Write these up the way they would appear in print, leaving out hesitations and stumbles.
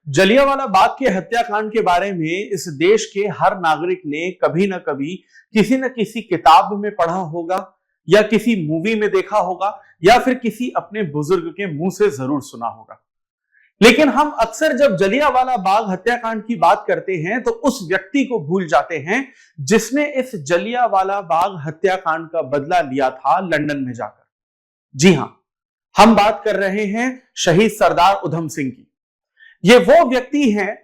जलियांवाला बाग के हत्याकांड के बारे में इस देश के हर नागरिक ने कभी ना कभी किसी न किसी किताब में पढ़ा होगा या किसी मूवी में देखा होगा या फिर किसी अपने बुजुर्ग के मुंह से जरूर सुना होगा। लेकिन हम अक्सर जब जलियांवाला बाग हत्याकांड की बात करते हैं तो उस व्यक्ति को भूल जाते हैं जिसने इस जलियांवाला बाग हत्याकांड का बदला लिया था लंदन में जाकर। जी हां, हम बात कर रहे हैं शहीद सरदार उधम सिंह की। ये वो व्यक्ति हैं,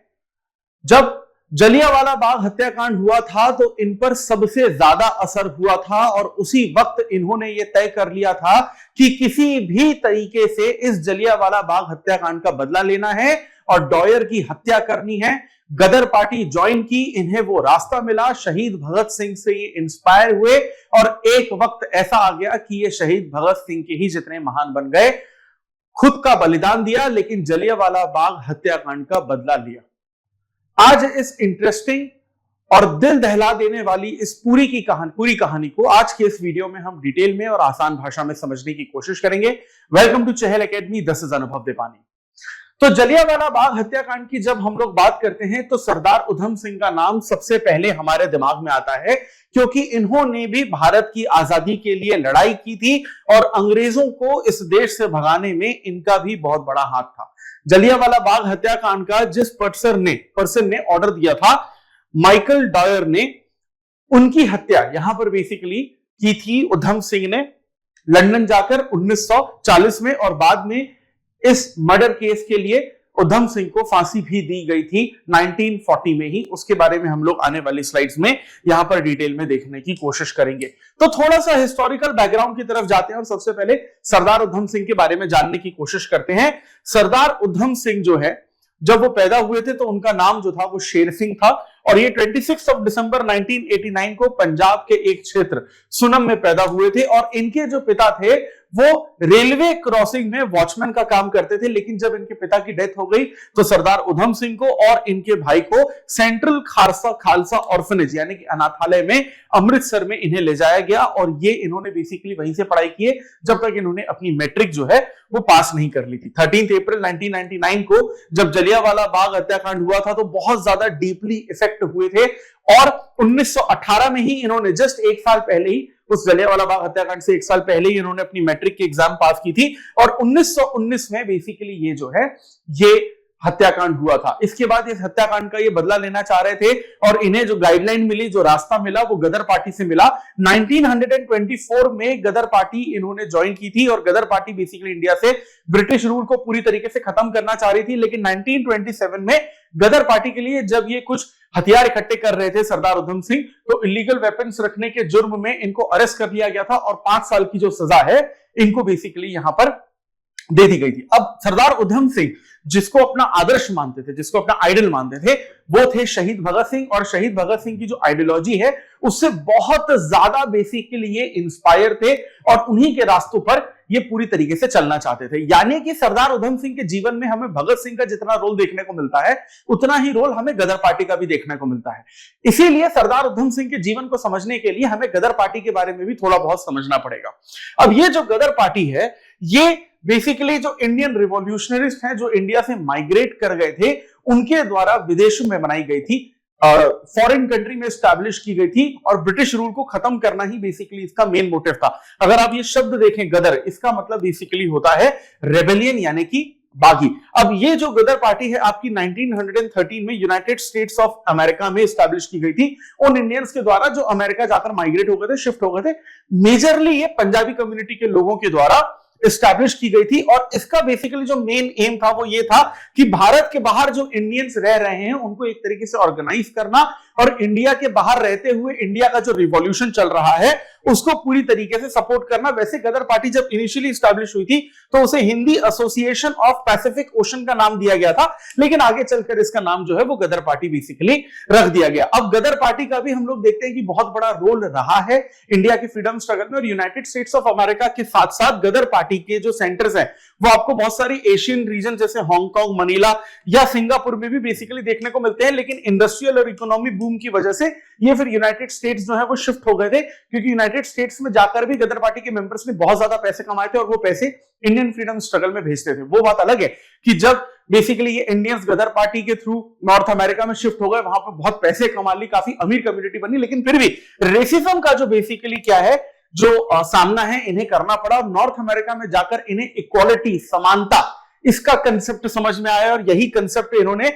जब जलियांवाला बाग हत्याकांड हुआ था तो इन पर सबसे ज्यादा असर हुआ था और उसी वक्त इन्होंने ये तय कर लिया था कि किसी भी तरीके से इस जलियांवाला बाग हत्याकांड का बदला लेना है और डॉयर की हत्या करनी है। गदर पार्टी ज्वाइन की, इन्हें वो रास्ता मिला, शहीद भगत सिंह से ये इंस्पायर हुए और एक वक्त ऐसा आ गया कि ये शहीद भगत सिंह के ही जितने महान बन गए, खुद का बलिदान दिया लेकिन जलियांवाला बाग हत्याकांड का बदला लिया। आज इस इंटरेस्टिंग और दिल दहला देने वाली इस पूरी कहानी को आज के इस वीडियो में हम डिटेल में और आसान भाषा में समझने की कोशिश करेंगे। Welcome to Chahal academy, this is Anubhav Deepani. तो जलियांवाला बाग हत्याकांड की जब हम लोग बात करते हैं तो सरदार उधम सिंह का नाम सबसे पहले हमारे दिमाग में आता है, क्योंकि इन्होंने भी भारत की आजादी के लिए लड़ाई की थी और अंग्रेजों को इस देश से भगाने में इनका भी बहुत बड़ा हाथ था। जलियांवाला बाग हत्याकांड का जिस पर्सन ने ऑर्डर दिया था, माइकल डॉयर ने, उनकी हत्या यहां पर बेसिकली की थी उधम सिंह ने लंदन जाकर 1940 में, और बाद में इस मर्डर केस के लिए उधम सिंह को फांसी भी दी गई थी 1940 में ही। उसके बारे में हम लोग आने वाली स्लाइड्स में यहां पर डिटेल में देखने की कोशिश करेंगे। तो थोड़ा सा हिस्टोरिकल बैकग्राउंड की तरफ जाते हैं और सबसे पहले सरदार उधम सिंह के बारे में जानने की कोशिश करते हैं। सरदार उधम सिंह जो है, जब वो पैदा हुए थे तो उनका नाम जो था वो शेर सिंह था और ये 26 दिसंबर 1989 को पंजाब के एक क्षेत्र सुनम में पैदा हुए थे। और इनके जो पिता थे वो रेलवे क्रॉसिंग में वॉचमैन का काम करते थे, लेकिन जब इनके पिता की डेथ हो गई तो सरदार उधम सिंह को और इनके भाई को सेंट्रल खालसा ऑर्फनेज यानी कि अनाथालय में अमृतसर में इन्हें ले जाया गया और ये इन्होंने बेसिकली वहीं से पढ़ाई की जब तक इन्होंने अपनी मैट्रिक जो है वो पास नहीं कर ली थी। 13 अप्रैल 1999 को जब जलियांवाला बाग हत्याकांड हुआ था तो बहुत ज्यादा डीपली इफेक्ट हुए थे और 1918 में ही इन्होंने जस्ट एक साल पहले ही, उस जलियांवाला बाग हत्याकांड से एक साल पहले ही इन्होंने अपनी मैट्रिक की एग्जाम पास की थी और 1919 में बेसिकली ये जो है ये हत्याकांड हुआ था। इसके बाद इस हत्याकांड का ये बदला लेना चाह रहे थे और इन्हें जो गाइडलाइन मिली, जो रास्ता मिला, वो गदर पार्टी से मिला। 1924 में गदर पार्टी इन्होंने ज्वाइन की थी और गदर पार्टी बेसिकली इंडिया से ब्रिटिश रूल को पूरी तरीके से खत्म करना चाह रही थी। लेकिन 1927 में गदर पार्टी के लिए जब ये कुछ हथियार इकट्ठे कर रहे थे सरदार उधम सिंह, तो इलीगल वेपन्स रखने के जुर्म में इनको अरेस्ट कर लिया गया था और 5 साल की जो सजा है इनको बेसिकली यहां पर दे दी गई थी। अब सरदार उधम सिंह जिसको अपना आदर्श मानते थे, जिसको अपना आइडल मानते थे, वो थे शहीद भगत सिंह। और शहीद भगत सिंह की जो आइडियोलॉजी है उससे बहुत ज्यादा बेसिकली ये इंस्पायर थे और उन्हीं के रास्तों पर ये पूरी तरीके से चलना चाहते थे। यानी कि सरदार उधम सिंह के जीवन में हमें भगत सिंह का जितना रोल देखने को मिलता है उतना ही रोल हमें गदर पार्टी का भी देखने को मिलता है। इसीलिए सरदार उधम सिंह के जीवन को समझने के लिए हमें गदर पार्टी के बारे में भी थोड़ा बहुत समझना पड़ेगा। अब ये जो गदर पार्टी है, ये बेसिकली जो इंडियन रिवॉल्यूशनरिस्ट हैं, जो इंडिया से माइग्रेट कर गए थे, उनके द्वारा विदेशों में बनाई गई थी, फॉरेन कंट्री में स्टैब्लिश की गई थी और ब्रिटिश रूल को खत्म करना ही बेसिकली इसका मेन मोटिव था। अगर आप ये शब्द देखें गदर, इसका मतलब बेसिकली होता है रेबेलियन यानी कि बागी। अब ये जो गदर पार्टी है आपकी 1913 में यूनाइटेड स्टेट्स ऑफ अमेरिका में स्टैब्लिश की गई थी उन इंडियंस के द्वारा जो अमेरिका जाकर माइग्रेट हो गए थे, शिफ्ट हो गए थे। मेजरली ये पंजाबी कम्युनिटी के लोगों के द्वारा एस्टैब्लिश की गई थी और इसका बेसिकली जो मेन एम था वो ये था कि भारत के बाहर जो इंडियंस रह रहे हैं उनको एक तरीके से ऑर्गेनाइज करना और इंडिया के बाहर रहते हुए इंडिया का जो रिवॉल्यूशन चल रहा है उसको पूरी तरीके से सपोर्ट करना। वैसे गदर पार्टी जब इनिशियली एस्टैब्लिश हुई थी तो उसे Hindi association of Pacific ocean का नाम दिया गया था, लेकिन आगे चलकर इसका नाम जो है वो गदर पार्टी बेसिकली रख दिया गया। अब गदर पार्टी का भी हम लोग देखते हैं कि बहुत बड़ा रोल रहा है इंडिया के फ्रीडम स्ट्रगल में और यूनाइटेड स्टेट्स ऑफ अमेरिका के साथ साथ गदर पार्टी के जो सेंटर्स हैं वो आपको बहुत सारी एशियन रीजन जैसे हांगकांग, मनीला या सिंगापुर में भी बेसिकली देखने को मिलते हैं। लेकिन इंडस्ट्रियल और इकोनॉमी बूम की वजह से ये फिर यूनाइटेड स्टेट्स जो है वो शिफ्ट हो गए थे, क्योंकि यूनाइटेड स्टेट्स में जाकर भी गदर पार्टी के मेंबर्स ने बहुत ज्यादा पैसे कमाए थे और वो पैसे इंडियन फ्रीडम स्ट्रगल में भेजते थे। वो बात अलग है कि जब बेसिकली ये इंडियंस गदर पार्टी के थ्रू नॉर्थ अमेरिका में शिफ्ट हो गए, वहां पर बहुत पैसे कमा ली, काफी अमीर कम्युनिटी बनी, लेकिन फिर भी रेसिज्म का जो बेसिकली क्या है जो सामना है इन्हें करना पड़ा। नॉर्थ अमेरिका में जाकर इन्हें इक्वालिटी, समानता, इसका कंसेप्ट समझ में आया और यही कंसेप्ट इन्होंने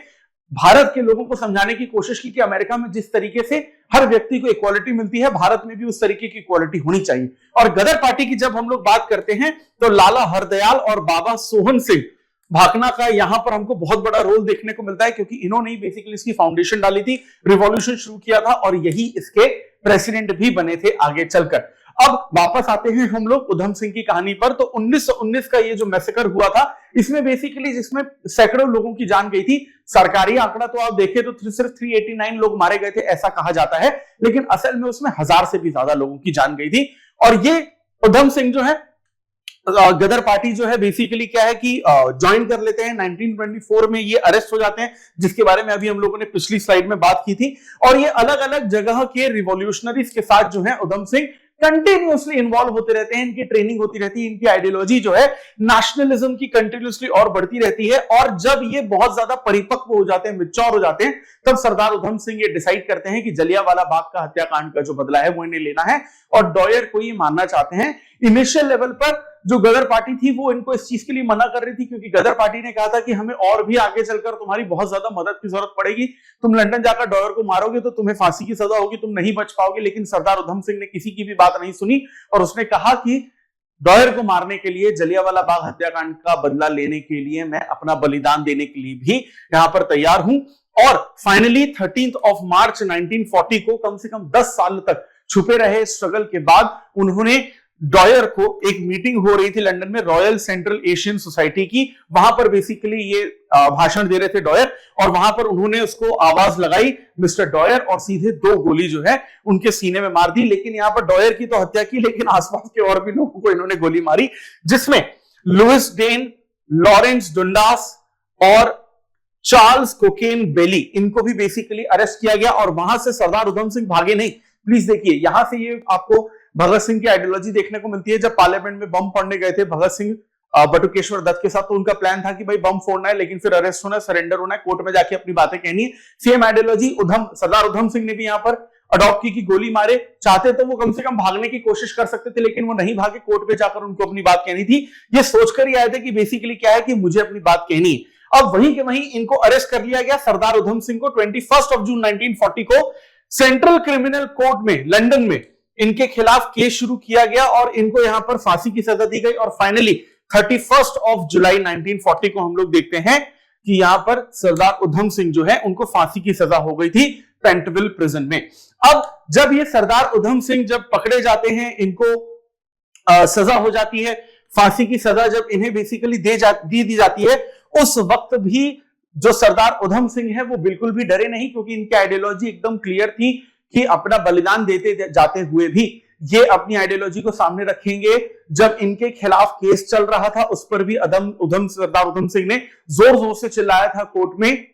भारत के लोगों को समझाने की कोशिश की कि अमेरिका में जिस तरीके से हर व्यक्ति को इक्वालिटी मिलती है, भारत में भी उस तरीके की इक्वालिटी होनी चाहिए। और गदर पार्टी की जब हम लोग बात करते हैं तो लाला हरदयाल और बाबा सोहन सिंह भाकना का यहां पर हमको बहुत बड़ा रोल देखने को मिलता है, क्योंकि इन्होंने ही बेसिकली इसकी फाउंडेशन डाली थी, रिवॉल्यूशन शुरू किया था और यही इसके प्रेसिडेंट भी बने थे आगे चलकर। अब वापस आते हैं हम लोग उधम सिंह की कहानी पर। तो 1919 का ये जो मैसेकर हुआ था, इसमें बेसिकली जिसमें सैकड़ों लोगों की जान गई थी। सरकारी आंकड़ा तो आप देखें तो सिर्फ 389 लोग मारे गए थे ऐसा कहा जाता है, लेकिन असल में उसमें 1000 से भी ज्यादा लोगों की जान गई थी। और ये उधम सिंह जो है गदर पार्टी जो है बेसिकली क्या है कि ज्वाइन कर लेते हैं। 1924 में ये अरेस्ट हो जाते हैं, जिसके बारे में अभी हम लोगों ने पिछली स्लाइड में बात की थी। और ये अलग अलग जगह के रिवॉल्यूशनरीज के साथ जो है उधम सिंह कंटिन्यूअसली इन्वॉल्व होते रहते हैं, इनकी ट्रेनिंग होती रहती है, इनकी आइडियोलॉजी जो है नेशनलिज्म की कंटिन्यूअसली और बढ़ती रहती है। और जब ये बहुत ज्यादा परिपक्व हो जाते हैं, मैच्योर हो जाते हैं, तब सरदार उधम सिंह ये डिसाइड करते हैं कि जलियांवाला बाग का हत्याकांड का जो बदला है वो इन्हें लेना है और डॉयर को ये मानना चाहते हैं। इनिशियल लेवल पर जो गदर पार्टी थी वो इनको इस चीज के लिए मना कर रही थी, क्योंकि गदर पार्टी ने कहा था कि हमें और भी आगे चलकर तुम्हारी बहुत ज्यादा मदद की जरूरत पड़ेगी, तुम लंदन जाकर डॉयर को मारोगे तो तुम्हें फांसी की सजा होगी, तुम नहीं बच पाओगे। लेकिन सरदार उधम सिंह ने किसी की भी बात नहीं सुनी और उसने कहा कि डॉयर को मारने के लिए, जलियांवाला बाग हत्याकांड का बदला लेने के लिए मैं अपना बलिदान देने के लिए भी यहां पर तैयार हूं। और फाइनली 13 मार्च 1940 को कम से कम 10 साल तक छुपे रहे स्ट्रगल के बाद उन्होंने डॉयर को, एक मीटिंग हो रही थी लंदन में रॉयल सेंट्रल एशियन सोसाइटी की, वहां पर बेसिकली ये भाषण दे रहे थे डॉयर, और वहां पर उन्होंने उसको आवाज लगाई मिस्टर डॉयर और सीधे 2 गोली जो है उनके सीने में मार दी। लेकिन यहां पर डॉयर की तो हत्या की, लेकिन आसपास के और भी लोगों को इन्होंने गोली मारी, जिसमें लुइस डेन, लॉरेंस डुंडास और चार्ल्स कोकेन बेली, इनको भी बेसिकली अरेस्ट किया गया। और वहां से सरदार उधम सिंह भागे नहीं। प्लीज देखिए, यहां से ये आपको भगत सिंह की आइडियोलॉजी देखने को मिलती है। जब पार्लियामेंट में बम फोड़ने गए थे भगत सिंह बटुकेश्वर दत्त के साथ, तो उनका प्लान था कि भाई बम फोड़ना है, लेकिन फिर अरेस्ट होना है, सरेंडर होना है, कोर्ट में जाके अपनी बातें कहनी है। सेम आइडियोलॉजी सरदार उधम सिंह ने भी यहां पर अडॉप्ट की, गोली मारे। चाहते तो वो कम से कम भागने की कोशिश कर सकते थे, लेकिन वो नहीं भागे, कोर्ट में जाकर उनको अपनी बात कहनी थी। ये सोचकर ही आए थे कि बेसिकली क्या है कि मुझे अपनी बात कहनी है। अब वहीं के वहीं इनको अरेस्ट कर लिया गया। सरदार उधम सिंह को 21 जून 1940 को सेंट्रल क्रिमिनल कोर्ट में लंदन में इनके खिलाफ केस शुरू किया गया और इनको यहां पर फांसी की सजा दी गई। और फाइनली 31 जुलाई 1940 को हम लोग देखते हैं कि यहां पर सरदार उधम सिंह जो है उनको फांसी की सजा हो गई थी पेंटविल प्रिजन में। अब जब ये सरदार उधम सिंह जब पकड़े जाते हैं, इनको सजा हो जाती है, फांसी की सजा जब इन्हें बेसिकली दी जाती है, उस वक्त भी जो सरदार उधम सिंह है वो बिल्कुल भी डरे नहीं, क्योंकि इनकी आइडियोलॉजी एकदम क्लियर थी कि अपना बलिदान देते जाते हुए भी ये अपनी आइडियोलॉजी को सामने रखेंगे। जब इनके खिलाफ केस चल रहा था उस पर भी सरदार उधम सिंह ने जोर जोर से चिल्लाया था कोर्ट में,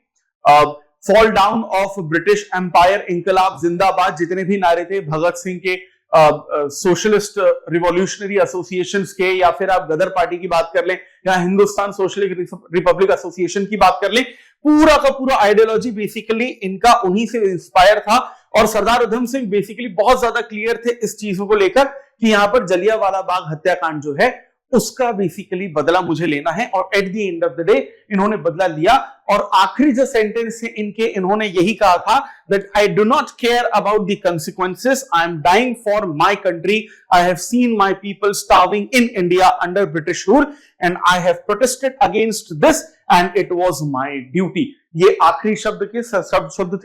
fall down of British empire, इंकलाब जिंदाबाद, जितने भी नारे थे भगत सिंह के, सोशलिस्ट रिवॉल्यूशनरी एसोसिएशंस के, या फिर आप गदर पार्टी की बात कर लें या हिंदुस्तान सोशलिस्ट रिपब्लिक एसोसिएशन की बात कर लें, पूरा का पूरा आइडियोलॉजी बेसिकली इनका उन्हीं से इंस्पायर था। और सरदार उधम सिंह बेसिकली बहुत ज्यादा क्लियर थे इस चीजों को लेकर कि यहां पर जलियांवाला बाग हत्याकांड जो है उसका बेसिकली बदला मुझे लेना है। और at the end of the day इन्होंने बदला लिया। और आखिरी जो सेंटेंस है इनके, इन्होंने यही कहा था that I do not care about the consequences, I am dying for my country, I have seen my people starving in India under British rule and I have protested against this and it was my duty. ये आखिरी शब्द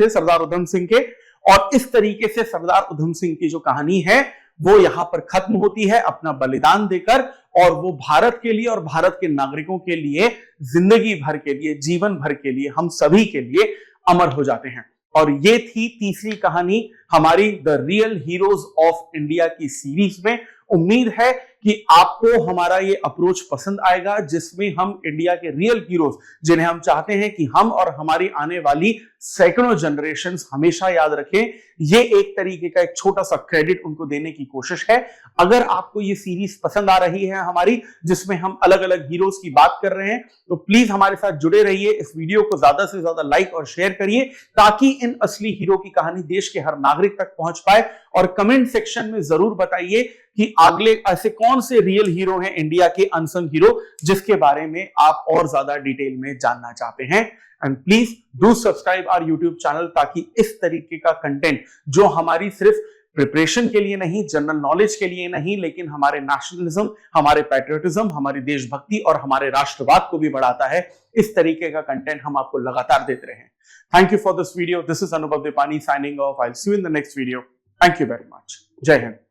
थे सरदार उधम सिंह के। और इस तरीके से सरदार उधम सिंह की जो कहानी है वो यहां पर खत्म होती है अपना बलिदान देकर, और वो भारत के लिए और भारत के नागरिकों के लिए जिंदगी भर के लिए, जीवन भर के लिए, हम सभी के लिए अमर हो जाते हैं। और ये थी तीसरी कहानी हमारी the real heroes of India की सीरीज में। उम्मीद है कि आपको हमारा ये अप्रोच पसंद आएगा, जिसमें हम इंडिया के रियल हीरोज, जिन्हें हम चाहते हैं कि हम और हमारी आने वाली सैकड़ों जनरेशंस हमेशा याद रखें, ये एक तरीके का एक छोटा सा क्रेडिट उनको देने की कोशिश है। अगर आपको ये सीरीज पसंद आ रही है हमारी, जिसमें हम अलग अलग हीरोज की बात कर रहे हैं, तो प्लीज हमारे साथ जुड़े रहिए। इस वीडियो को ज्यादा से ज्यादा लाइक और शेयर करिए, ताकि इन असली हीरो की कहानी देश के हर नागरिक तक पहुंच पाए। और कमेंट सेक्शन में जरूर बताइए कि अगले ऐसे कौन से रियल हीरो हैं इंडिया के, अनसंग हीरो, जिसके बारे में आप और ज्यादा डिटेल में जानना चाहते हैं। And please do subscribe our YouTube channel, ताकि इस तरीके का कंटेंट जो हमारी सिर्फ प्रिपरेशन के लिए नहीं, जनरल नॉलेज के लिए नहीं, लेकिन हमारे नेशनलिज्म, हमारे पैट्रियटिज्म, हमारी देशभक्ति और हमारे राष्ट्रवाद को भी बढ़ाता है, इस तरीके का कंटेंट हम आपको लगातार देते रहें। Thank you for this video. This is Anubhav Deepani signing off. I will see you in the next video. Thank you very much. जय हिंद।